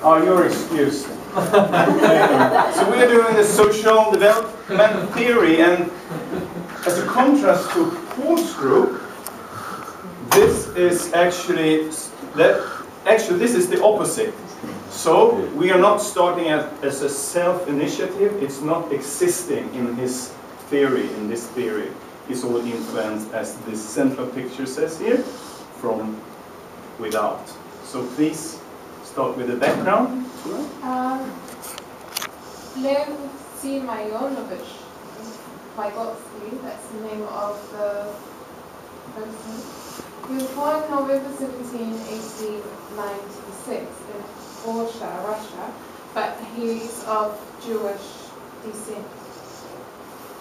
Oh, you're excused. So we are doing the social development theory, and as a contrast to Paul's group, this is actually this is the opposite. So we are not starting as a self-initiative. It's not existing in his theory. In this theory, it's all influenced, as this central picture says here, from without. So please start with the background. MAH00008, Vygotsky, that's the name of the person. He was born November 17, 1896 in Orsha, Russia, but he's of Jewish descent.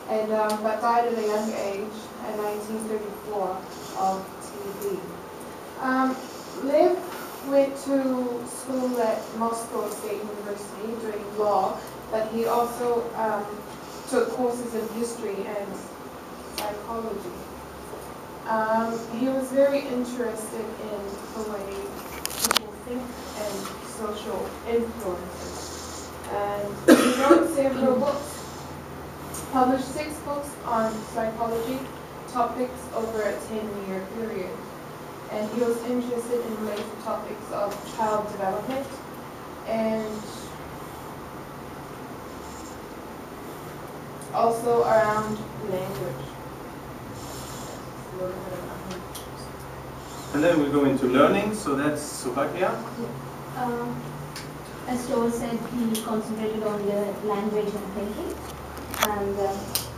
And but died at a young age in 1934 of TB. Lev went to school at Moscow State University doing law, but he also took courses in history and psychology. He was very interested in the way people think and social influences. And he wrote several books, published 6 books on psychology topics over a 10-year period. And he was interested in major topics of child development and also around language. And then we go into learning, so that's Slovakia. As Joel said, he concentrated on the language and thinking, and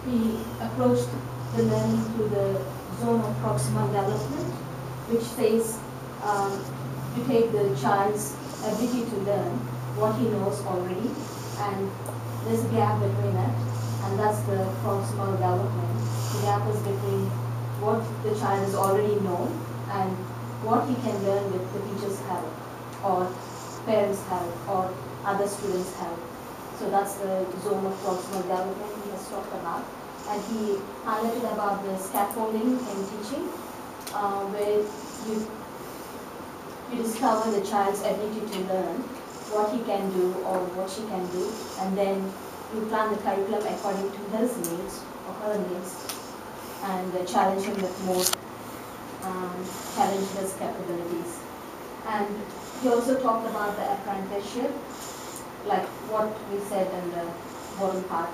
he approached the learning through the zone of proximal development, which says to take the child's ability to learn what he knows already, and there's a gap between it, and that's the proximal development. The gap is between what the child has already known and what he can learn with the teacher's help, or parents' help, or other students' help. So that's the zone of proximal development he has talked about. And he highlighted about the scaffolding in teaching, where you discover the child's ability to learn, what he can do or what she can do, and then you plan the curriculum according to his needs or her needs, and challenge him with more, challenge his capabilities. And he also talked about the apprenticeship, like what we said in the bottom part,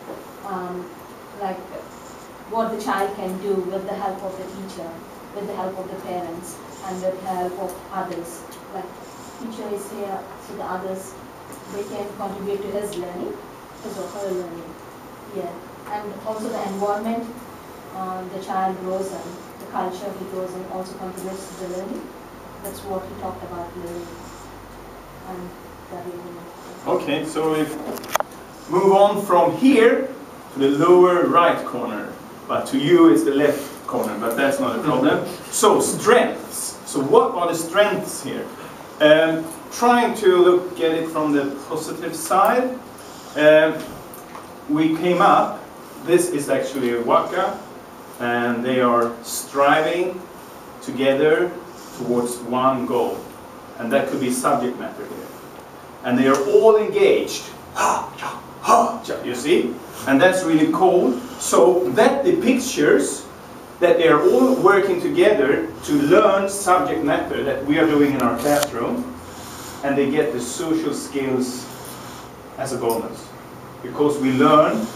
like what the child can do with the help of the teacher, with the help of the parents, and with the help of others. Like teacher is here, so the others, they can contribute to his learning, his or her learning. Yeah, and also the environment the child grows in, the culture he grows in also contributes to the learning. That's what he talked about learning. And that okay, so we move on from here to the lower right corner, but to you it's the left corner, but that's not a problem. So strengths. So what are the strengths here? Trying to look at it from the positive side, we came up, this is actually a waka, and they are striving together towards one goal, and that could be subject matter here. And they are all engaged, you see? And that's really cool. So that depicts that they are all working together to learn subject matter that we are doing in our classroom, and they get the social skills as a bonus. Because we learn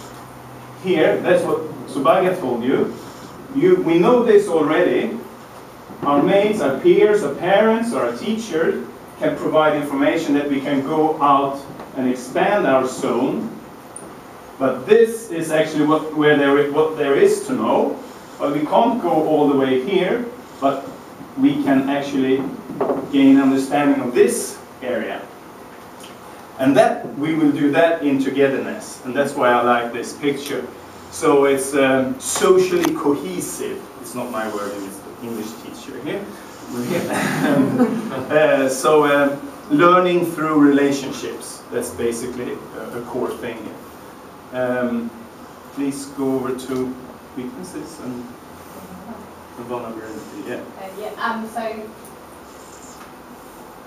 here, that's what Subagia told you, we know this already. Our mates, our peers, our parents, or our teachers can provide information that we can go out and expand our zone. But this is actually what there is to know. But we can't go all the way here, but we can actually gain understanding of this area. And that we will do that in togetherness. And that's why I like this picture. So it's socially cohesive. It's not my word, it's the English teacher here. Learning through relationships. That's basically a core thing here. Please go over to weaknesses and vulnerability. Yeah. So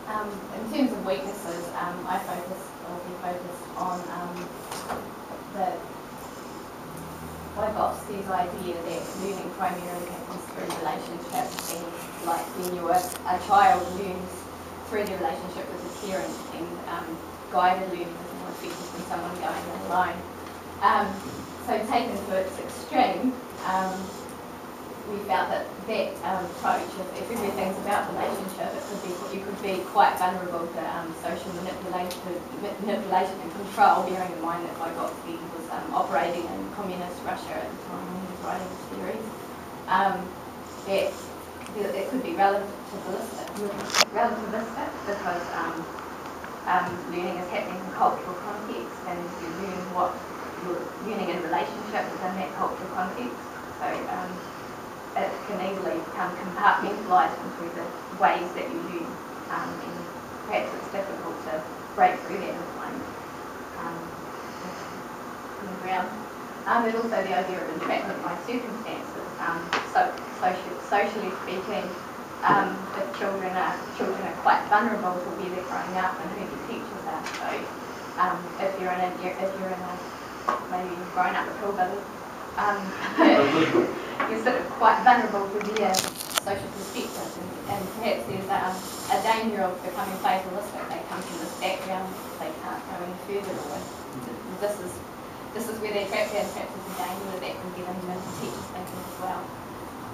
In terms of weaknesses, I be focused on the Vygotsky's idea that learning primarily happens through relationships, and like when you're a child learns through the relationship with a parent, and guided learning is more effective than someone going it alone. So taken to its extreme, we felt that approach, if everything's about relationship, you could be quite vulnerable to social manipulation and control, bearing in mind that Vygotsky was operating in communist Russia at the time when he was writing his theories. It could be relativistic because learning is happening in cultural context, and you learn what you're learning in relationship within that cultural context. So it can easily become compartmentalised into the ways that you learn, and perhaps it's difficult to break through that and find common ground. There's also the idea of entrapment by circumstances. Socially speaking, if children are quite vulnerable to where they're growing up and who the teachers are. So if you're in a maybe you've grown up with hillbillies, you're sort of quite vulnerable to their social perspectives, and perhaps there's a danger of becoming fatalistic. They come from this background, they can't go any further, or this is where they're trapped, and perhaps there's a danger that can get them into teachers thinking as well.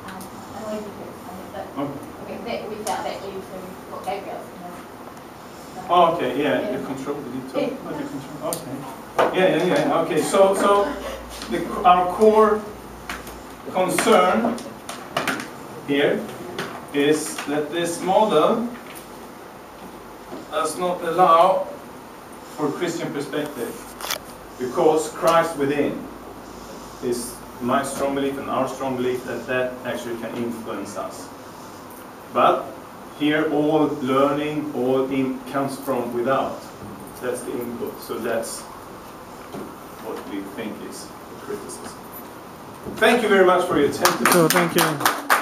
I'll leave you to explain it, but we felt that leads to what Gabriel's saying. Oh, okay, yeah, the control, did you talk about the control? Okay. Yeah, okay, so our core concern here is that this model does not allow for Christian perspective, because Christ within is my strong belief and our strong belief that actually can influence us. But here all learning, comes from without. That's the input. So that's what we think is the criticism. Thank you very much for your attention. So thank you.